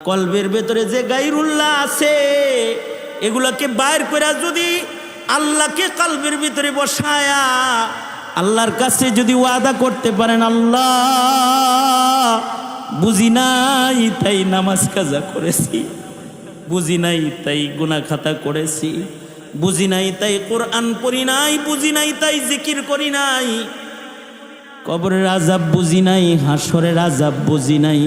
কলবের ভেতরে যে গায়রুল্লাহ আছে এগুলাকে বাইর করে যদি আল্লাহকে কলবের ভিতরে বসায়া আল্লাহর কাছে যদি ওয়াদা করতে পারেন, আল্লাহ বুঝি নাই তাই নামাজ কাজা করেছি, বুঝি নাই তাই গুনাহ খাতা করেছি, বুঝি নাই তাই কোরআন পড়ি নাই, বুঝি নাই তাই জিকির করি নাই, কবরের আযাব বুঝি নাই, হাসরের আযাব বুঝি নাই,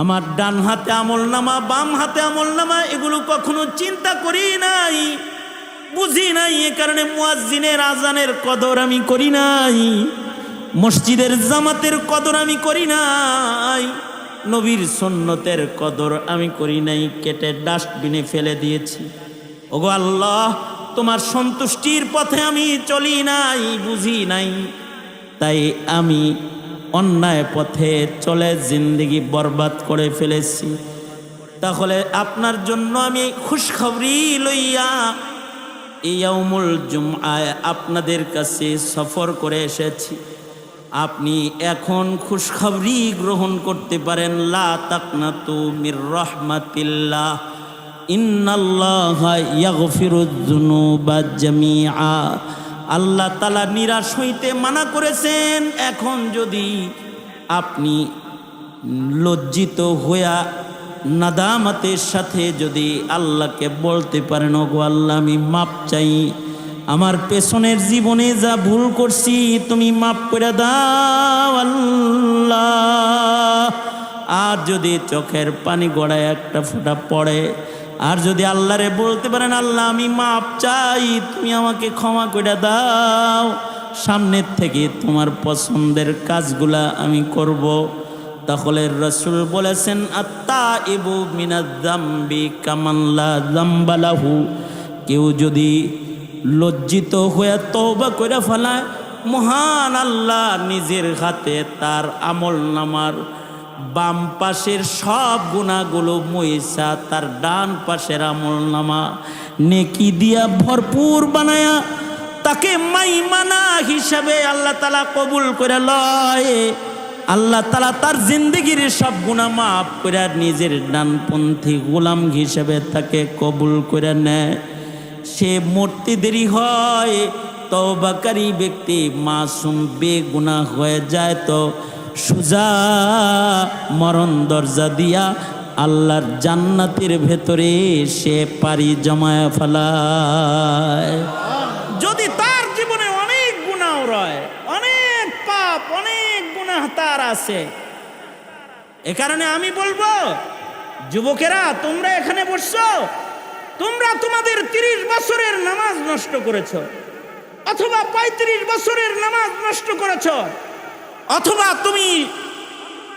আমার ডান হাতে আমলনামা বাম হাতে আমলনামা এগুলো কখনো চিন্তা করি নাই, বুঝি নাই। এ কারণে মুয়াজ্জিনের আজানের কদর আমি করি নাই, মসজিদের জামাতের কদর আমি করি নাই, নবীর সুন্নতের কদর আমি করি নাই, কেটে ডাস্টবিনে ফেলে দিয়েছি। ওগো আল্লাহ, তোমার সন্তুষ্টির পথে আমি চলি নাই, বুঝি নাই, তাই আমি অন্যায় পথে চলে জিন্দেগি বরবাদ করে ফেলেছি। তাহলে আপনার জন্য আমি খুশখবরি লইয়া ইয়াউমুল জুমআয় আপনাদের কাছে সফর করে এসেছি। আপনি এখন খুশখবরি গ্রহণ করতে পারেন। লা তাকনাতু মির রাহমাতিল্লাহ, ইন্নাল্লাহা ইয়াগফিরুয যুনুবা জামিআ। আল্লাহ তাআলা নিরাশ হইতে মানা করেছেন। এখন যদি আপনি লজ্জিত হইয়া নাদামতের সাথে যদি আল্লাহকে বলতে পারেন, ওগো আল্লাহ আমি মাপ চাই, আমার পেছনের জীবনে যা ভুল করছি তুমি মাপ করে দাও আল্লাহ। আর যদি চোখের পানি গড়ায় একটা ফোঁটা পড়ে, আর যদি আল্লাহরে বলতে পারেন, আল্লাহ আমি মাপ চাই, তুমি আমাকে ক্ষমা করে দাও, সামনের থেকে তোমার পছন্দের কাজগুলা আমি করব, তাহলে রাসূল বলেছেন আত্তাইবু মিনাজ যামবি কামান লা যামবা লাহু। কেউ যদি লজ্জিত হয়ে তওবা করে ফেলায়, মহান আল্লাহ নিজের হাতে তার আমলনামার বাম পাশের সব গুনাহগুলো মুইসা তার ডান পাশের আমলনামা নেকি দিয়া ভরপুর বানায়া তাকে মাইমানা হিসাবে আল্লাহ তাআলা কবুল করে লয়। আল্লাহ তাআলা তার জিন্দেগির সব গুনাহ মাফ করে নিজের ডানপন্থী গোলাম হিসেবে তাকে কবুল করে নেয়। সে মরতে দেরি হয়, তওবাকারী ব্যক্তি মাসুম বেগুনাহ হয়ে যায়, তো সুজা মরণ দরজা দিয়া আল্লাহর জান্নাতের ভেতরে সে পাড়ি জমায়া ফেলায়। যদি তার জীবনে অনেক গুনাহ রয়, অনেক পাপ, অনেক গুনাহ তার আছে, এ কারণে আমি বলবো যুবকেরা, তোমরা এখানে বসছো, তোমরা তোমাদের 30 বছরের নামাজ নষ্ট করেছো, অথবা 35 বছরের নামাজ নষ্ট করেছো, অথবা তুমি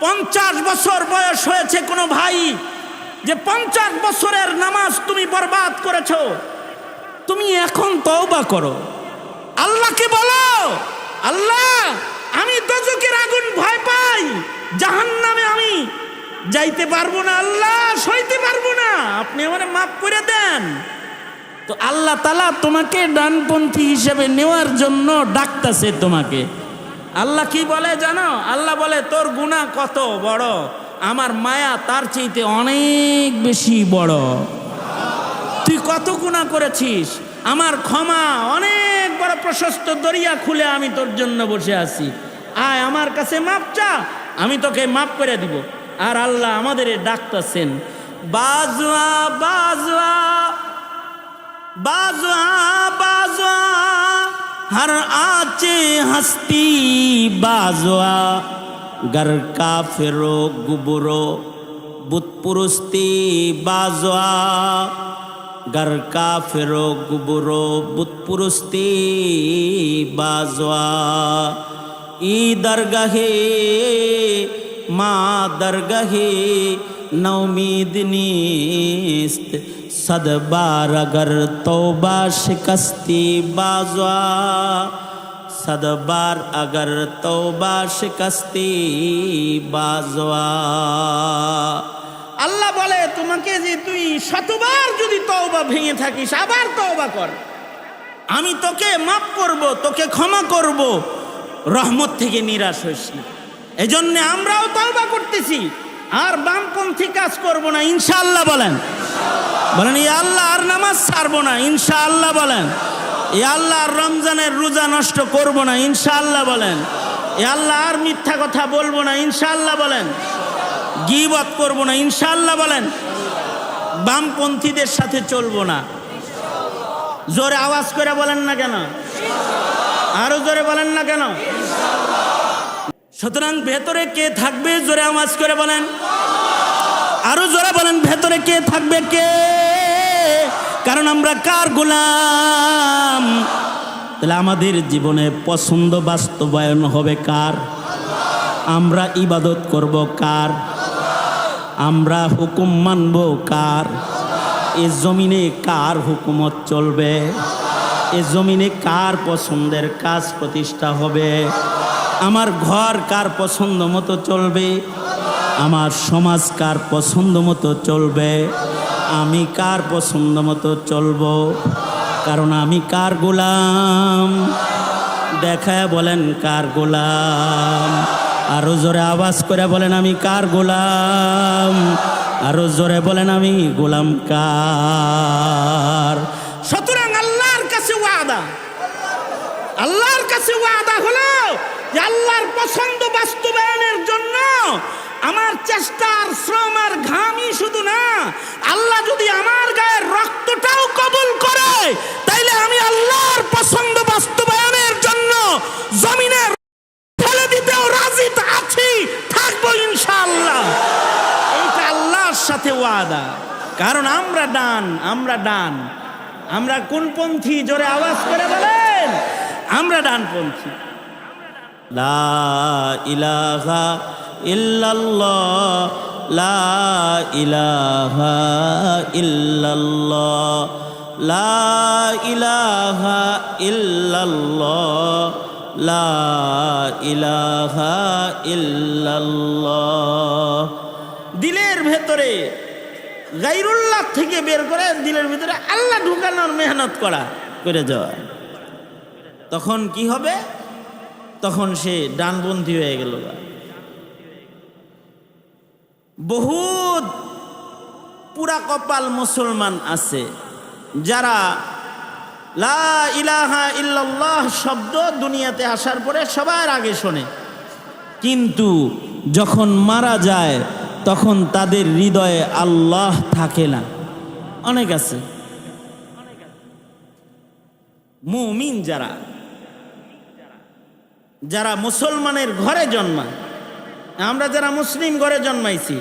50 বছর বয়স হয়েছে কোনো ভাই যে 50 বছরের নামাজ তুমি বরবাদ করেছো। তুমি এখন তওবা করো, আল্লাহকে বলো, আল্লাহ আমি দোজখের আগুন ভয় পাই, জাহান্নামে আমি যাইতে পারবো না, আল্লাহ সইতে পারবো না, আপনি আমারে মাফ করে দেন। তো আল্লাহ তাআলা তোমাকে ডানপন্থী হিসেবে নেওয়ার জন্য ডাকতেছে তোমাকে। আল্লাহ কি বলে জানো? আল্লাহ বলে তোর গুনাহ কত বড়, আমার মায়া তার চাইতে অনেক বেশি বড়। তুই কত গুনাহ করেছিস, আমার ক্ষমা অনেক বড় প্রশস্ত দরিয়া খুলে আমি তোর জন্য বসে আছি, আয় আমার কাছে মাপ চা, আমি তোকে মাফ করে দিব। আর আল্লাহ আমাদের ডাকতেছেন, বাজওয়া বাজওয়া বাজওয়া বাজওয়া हर आचे हस्ती बाजवा, गर काफिरो गुबरो बुत पुरुस्ती बाजवा, गर काफिरो गुबरो बुत पुरुस्ती बाजवा। ई दरगाहे मा दरगाहे नौमीद नीस्त, सदबार अगर तौबा शिकस्ती बाजवा, सदबार अगर तौबा शिकस्ती बाजवा। আল্লাহ বলে তোমাকে যে তুই শতবার যদি তওবা ভেঙে থাকিস, আবার তওবা কর, আমি তোকে মাফ করব, তোকে ক্ষমা করব, রহমত থেকে নিরাশ হইস না। এজন্য আমরাও তওবা করতেছি, আর বামপন্থী কাজ করব না ইনশাআল্লাহ বলেন। বলেন ইয়া আল্লাহ আর নামাজ ছাড়বো না ইনশাআল্লাহ বলেন। ইয়া আল্লাহ আর রমজানের রোজা নষ্ট করব না ইনশাআল্লাহ বলেন। ইয়া আল্লাহ আর মিথ্যা কথা বলবো না ইনশাআল্লাহ বলেন। গীবত করব না ইনশাআল্লাহ বলেন। বামপন্থীদের সাথে চলবো না। জোরে আওয়াজ করে বলেন না কেন? আরো জোরে বলেন না কেন? সুতরাং ভেতরে কে থাকবে? জোরে আওয়াজ করে বলেন। আরো জোরে বলেন, ভেতরে কে থাকবে? কে? কারণ আমরা কার গোলাম? তাহলে আমাদের জীবনে পছন্দ বাস্তবায়ন হবে কার? আমরা ইবাদত করব কার? আমরা হুকুম মানব কার? এ জমিনে কার হুকুমত চলবে? এ জমিনে কার পছন্দের কাজ প্রতিষ্ঠা হবে? আমার ঘর কার পছন্দ মতো চলবে? আমার সমাজ কার পছন্দ মতো চলবে? আমি কার পছন্দ মতো চলব? কারণ আমি কার গোলাম? দেখায় বলেন কার গোলাম? আরো জোরে আওয়াজ করে বলেন আমি কার গোলাম? আরো জোরে বলেন আমি গোলাম কার? সুতরাং আল্লাহর কাছে ওয়াদা, আল্লাহর কাছে ওয়াদা হলো যে আল্লাহর পছন্দ বাস্তবায়নের জন্য আমার চেষ্টার শ্রম আর ঘামই শুধু না, আল্লাহ যদি আমার গায়ের রক্তটাও কবুল করে তাইলে আমি আল্লাহর পছন্দ বাস্তবায়নের জন্য জমিনে ফেলে দিতেও রাজি আছি, থাকবো ইনশাআল্লাহ। এইটা আল্লাহর সাথে ওয়াদা। কারণ আমরা ডান, আমরা ডান। আমরা কোন পন্থী? জোরে আওয়াজ করে বলেন। আমরা ডানপন্থী। লা ইলাহা ইল্লাল্লাহ, লা ইলাহা ইল্লাল্লাহ, লা ইলাহা ইল্লাল্লাহ, লা ইলাহা ইল্লাল্লাহ। দিলের ভেতরে গায়রুল্লাহ থেকে বের করে দিলের ভিতরে আল্লাহ ঢুকানোর মেহনত করে যাওয়া, তখন কি হবে? তখন সে ডানপন্থী হয়ে গেল। বহুত পুরা কপাল মুসলমান আছে যারা লা ইলাহা ইল্লাল্লাহ শব্দ দুনিয়াতে আসার পরে সবার আগে শোনে, কিন্তু যখন মারা যায় তখন তাদের হৃদয়ে আল্লাহ থাকে না। অনেক আছে মুমিন যারা মুসলমানের ঘরে জন্মায়। আমরা যারা মুসলিম ঘরে জন্মাইছি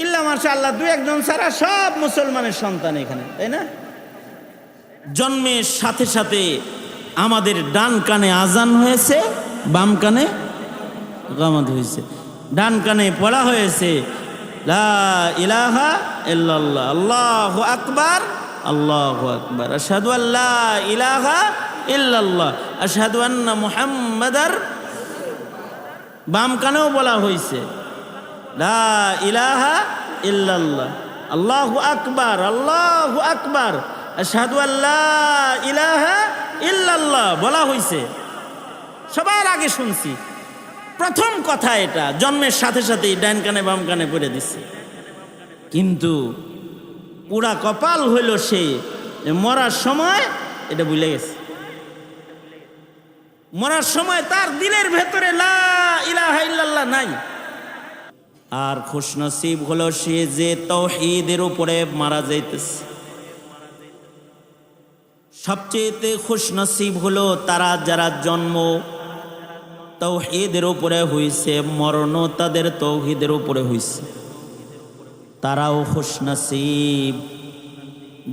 ইল্লা মাশাআল্লাহ দু একজন ছাড়া সব মুসলমানের সন্তান এখানে, তাই না? জন্মের সাথে সাথে আমাদের ডান কানে আজান হয়েছে, বাম কানে ইকামত হয়েছে। ডান কানে পড়া হয়েছে লা ইলাহা ইল্লাল্লাহ, আল্লাহু আকবার, আল্লাহু আকবার, আশহাদু আল্লা ইলাহা ইল্লাল্লাহ, আশহাদু আন্না মুহাম্মাদার। বাম কানেও বলা হয়েছে লা ইলাহা ইল্লাল্লাহ, আল্লাহু আকবার, আল্লাহু আকবার, আশহাদু আল্লা ইলাহা ইল্লাল্লাহ বলা হয়েছে। সবার আগে শুনছি, প্রথম কথা এটা জন্মের সাথে সাথেই ডান কানে বাম কানে পড়ে দিচ্ছে। কিন্তু পুরা কপাল হইল সে মরার সময় এটা ভুলে গেছে। মরার সময় তার দিলের ভেতরে লা ইলাহা ইল্লাল্লাহ নাই। আর খুশনসিব হলো সে যে তাওহীদের উপরে মারা যাইতেছে। সবচেয়ে খুশনসিব হলো তারা যারা জন্ম তাওহীদের উপরে হইছে, মরণও তাদের তাওহীদের উপরে হইছে, তারাও খুশনসিব।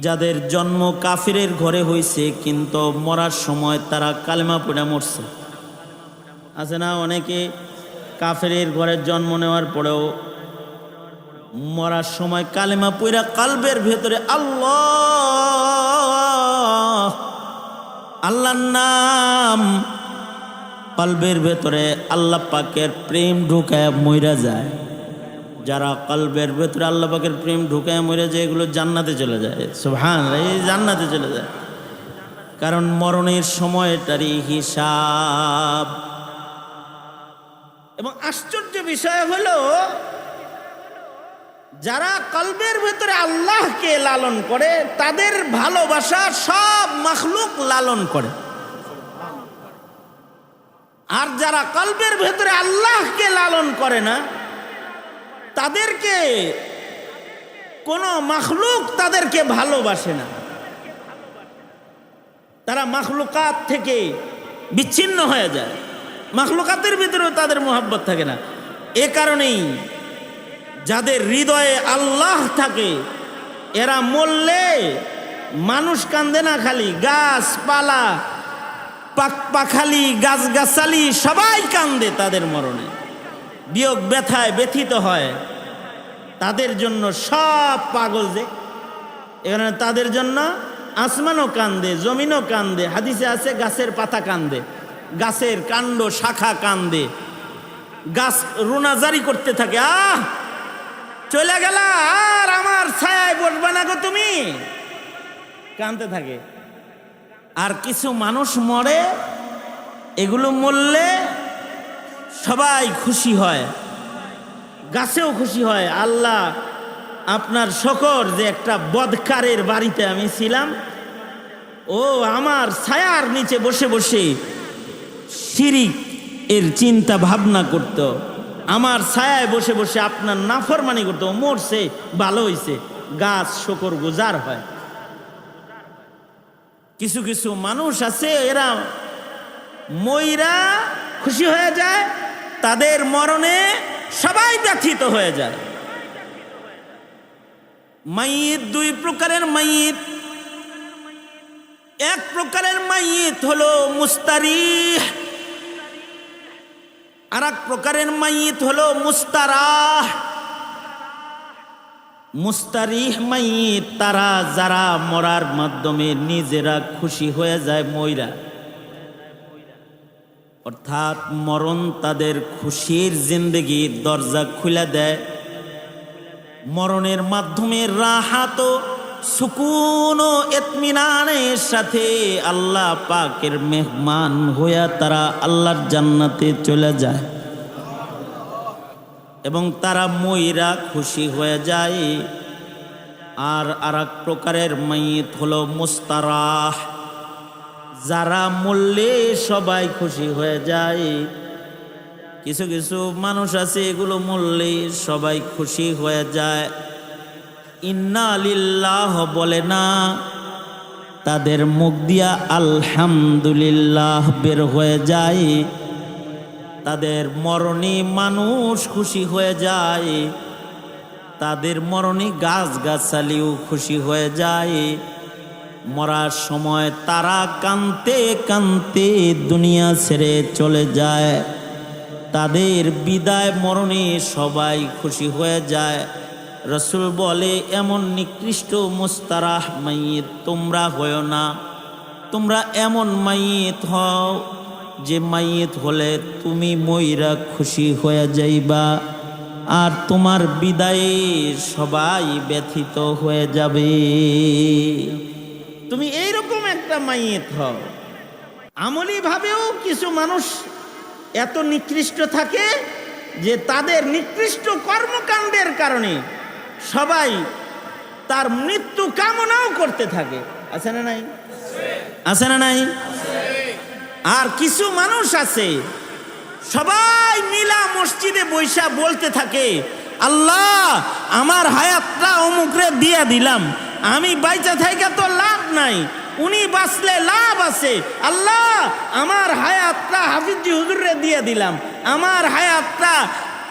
যাদের জন্ম কাফিরের ঘরে হইছে কিন্তু মরার সময় তারা কালেমা পড়ে মরছে। আছে না অনেকে কাফিরের ঘরে জন্ম নেওয়ার পরেও মরার সময় কালেমা পড়া কালবের ভেতরে আল্লাহ আল্লাহর নাম, কলবের ভেতরে আল্লাহ পাকের প্রেম ঢুকায় মইরা যায়। যারা কলবের ভেতরে আল্লাহ পাকের প্রেম ঢুকায় মরে যায় এগুলো জান্নাতে চলে যায়। সুবহানাল্লাহ, এই জান্নাতে চলে যায়। কারণ মরণের সময়টারই হিসাব। এবং আশ্চর্য বিষয় হলো যারা কলবের ভেতরে আল্লাহকে লালন করে তাদের ভালোবাসা সব মাখলুক লালন করে। আর যারা কলবের ভেতরে আল্লাহকে লালন করে না তাদেরকে কোনো মাখলুক তাদেরকে ভালোবাসে না। তারা মাখলুকাত থেকে বিচ্ছিন্ন হয়ে যায়, মাখলুকাতের ভিতরেও তাদের মোহাব্বত থাকে না। এ কারণেই যাদের হৃদয়ে আল্লাহ থাকে এরা মরলে মানুষ কান্দে না, খালি গাছপালা পাখালি গাছগাছালি সবাই কান্দে তাদের মরণে, বিয়োগ ব্যথায় ব্যথিত হয়। তাদের জন্য সব পাগল যে এখানে, তাদের জন্য আসমানও কান্দে, জমিনও কান্দে। হাদিসে আছে গাছের পাতা কান্দে, গাছের কাণ্ড শাখা কান্দে, গাছ রোনাজারি করতে থাকে, আহ চলে গেলা আর আমার ছায়ায় বসবে না গো তুমি, কান্দতে থাকে। আর কিছু মানুষ মরে, এগুলো মরলে সবাই খুশি হয়, গাছেও খুশি হয়। আল্লাহ আপনার শকর যে একটা বদকারের বাড়িতে আমি ছিলাম, ও আমার ছায়ার নিচে বসে বসে শিরিক এর চিন্তা ভাবনা করত, আমার ছায়ায় বসে বসে আপনার নাফরমানি করতো, মরছে ভালো হইছে, গাছ শকর গুজার হয়। কিছু কিছু মানুষ আছে এরা মইরা খুশি হয়ে যায়, তাদের মরণে সবাই ব্যথিত হয়ে যায়। মাইয়িত দুই প্রকারের মাইয়িত, এক প্রকারের মাইয়িত হলো মুস্তারিহ, আর এক প্রকারের মাইয়িত হলো মুস্তারাহ। মুস্তারিহ মাইয়িত তারা যারা মরার মাধ্যমে নিজেরা খুশি হয়ে যায় মইরা, অর্থাৎ মরণ তাদের খুশির জিন্দেগির দরজা খুলে দেয়। মরণের মাধ্যমে রাহাত সুকুন ও ইতমিনানের সাথে আল্লাহ পাকের মেহমান হইয়া তারা আল্লাহর জান্নাতে চলে যায় এবং তারা মইরা খুশি হয়ে যায়। আর আরেক প্রকারের মাইয়িত হলো মুস্তারাহ, যারা মরলে সবাই খুশি হয়ে যায়। কিছু কিছু মানুষ আছে এগুলো মরলে সবাই খুশি হয়ে যায়, ইন্না লিল্লাহ বলে না, তাদের মুখ দিয়া আলহামদুলিল্লাহ বের হয়ে যায়। তাদের মরণে মানুষ খুশি হয়ে যায়, তাদের মরণে গাছগাছালিও খুশি হয়ে যায়। মরার সময় তারা কাঁদতে কাঁদতে দুনিয়া ছেড়ে চলে যায়, তাদের বিদায় মরণে সবাই খুশি হয়ে যায়। রসুল বলে এমন নিকৃষ্ট মুস্তারাহ মাইয়িত তোমরা হও না, তোমরা এমন মাইয়িত হও যে মাইয়িত হলে তুমি মইরা খুশি হয়ে যাইবা আর তোমার বিদায়ে সবাই ব্যথিত হয়ে যাবে। তুমি এইরকম একটা মাইয়িত হও। আমলি ভাবেও কিছু মানুষ এত নিকৃষ্ট থাকে যে তাদের নিকৃষ্ট কর্মকাণ্ডের কারণে সবাই তার মৃত্যু কামনাও করতে থাকে। আছে না নাই? আছে না নাই? আর কিছু মানুষ আছে সবাই মিলা মসজিদে বৈশা বলতে থাকে, আল্লাহ আমার হায়াতটা অমুকরে দিয়া দিলাম, আমি বাইচা থাইকা তো লাভ নাই, উনি বাঁচলে লাভ আছে। আল্লাহ আমার হায়াতটা হাফিজি হুজুরে দিয়ে দিলাম, আমার হায়াতটা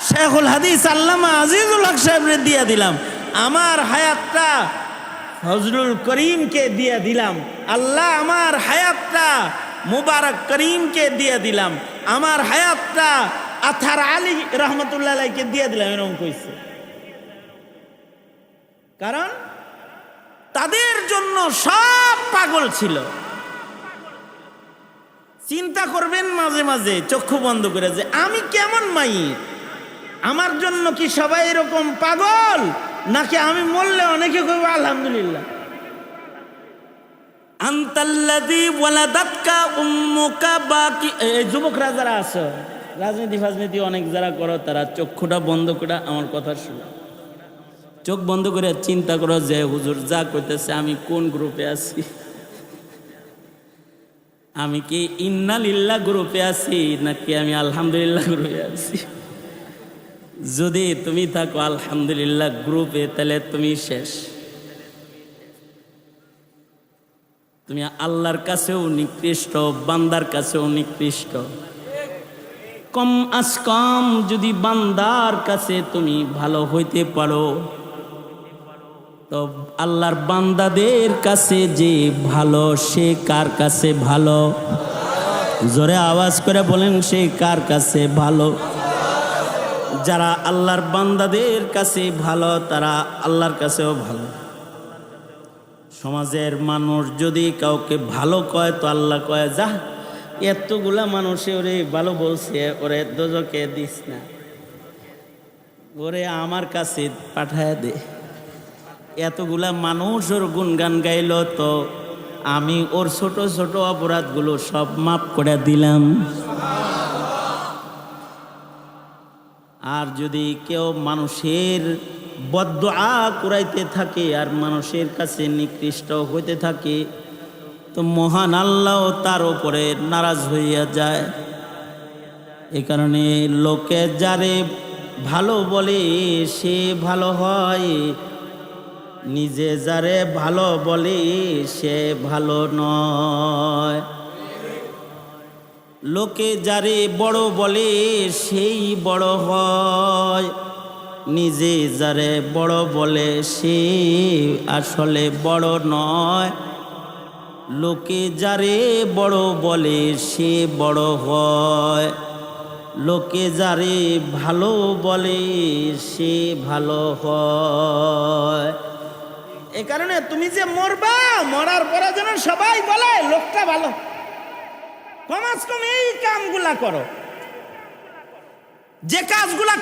শেখুল হাদিস আল্লামা আজিজুল হক সাহেবরে দিয়ে দিলাম, আমার হায়াতটা ফজলুল করিমকে দিয়ে দিলাম, আল্লাহ আমার হায়াতটা মুবারক করিমকে দিয়ে দিলাম, আমার হায়াতটা আথার আলী রহমতুল্লাহ আলাইকে দিয়ে দিলাম। এরকম কইছে, কারণ তাদের জন্য সব পাগল ছিল। চিন্তা করবেন মাঝে মাঝে চক্ষু বন্ধ করে যে আমি কেমন মাইয়িত, আমার জন্য কি সবাই এরকম পাগল, নাকি আমি মরলে অনেকে কইব আলহামদুলিল্লাহ। আনতাল্লাযী ওয়ালাদাতকা উম্মুকা বাকি। এই যুবকরা যারা আছো, রাজনীতি ফাজনীতি অনেক যারা করো, তারা চক্ষুটা বন্ধ করে আমার কথা শুনো। চোখ বন্ধ করে চিন্তা করো যে হুজুর যা কইতেছে আমি কোন গ্রুপে আছি। আমি কি ইন্নালিল্লাহ গ্রুপে আছি নাকি আমি আলহামদুলিল্লাহ গ্রুপে আছি? যদি তুমি থাকো আলহামদুলিল্লাহ গ্রুপে, তাহলে তুমি শেষ। তুমি আল্লাহর কাছেও নিকৃষ্ট, বান্দার কাছেও নিকৃষ্ট। কম আজ কম যদি বান্দার কাছে তুমি ভালো হইতে পারো, তো আল্লাহর বান্দাদের কাছে যে ভালো, সে কার কাছে ভালো? জোরে আওয়াজ করে বলেন, সে কার কাছে ভালো? যারা আল্লাহর বান্দাদের কাছে ভালো, তারা আল্লাহর কাছেও ভালো। সমাজের মানুষ যদি কাউকে ভালো কয়, তো আল্লাহ কয়, যা এতগুলা মানুষে ওরে ভালো বলছে, ওরে দোজকে দিস না, ওরে আমার কাছে পাঠায় দে। এতগুলা মানুষ ওর গুণগান গাইল, তো আমি ওর ছোট ছোট অপরাধগুলো সব মাফ করে দিলাম। আর যদি কেউ মানুষের বদদুআ কুরাইতে থাকে আর মানুষের কাছে নিকৃষ্ট হইতে থাকে, তো মহান আল্লাহ তার উপরে নারাজ হইয়া যায়। এ কারণে লোকে যারে ভালো বলে সে ভালো হয়, নিজে যারে ভালো বলে সে ভালো নয়। লোকে যারে বড় বলে সেই বড় হয়, নিজে যারে বড় বলে সে আসলে বড় নয়। লোকে যারে বড় বলে সে বড় হয়, লোকে যারে ভালো বলে সে ভালো হয়। এ কারণে তুমি যে মরবা, মরার পরে যেন সবাই বলে লোকটা ভালো। কমাস কম এই কামগুলা করো, যে কাজগুলা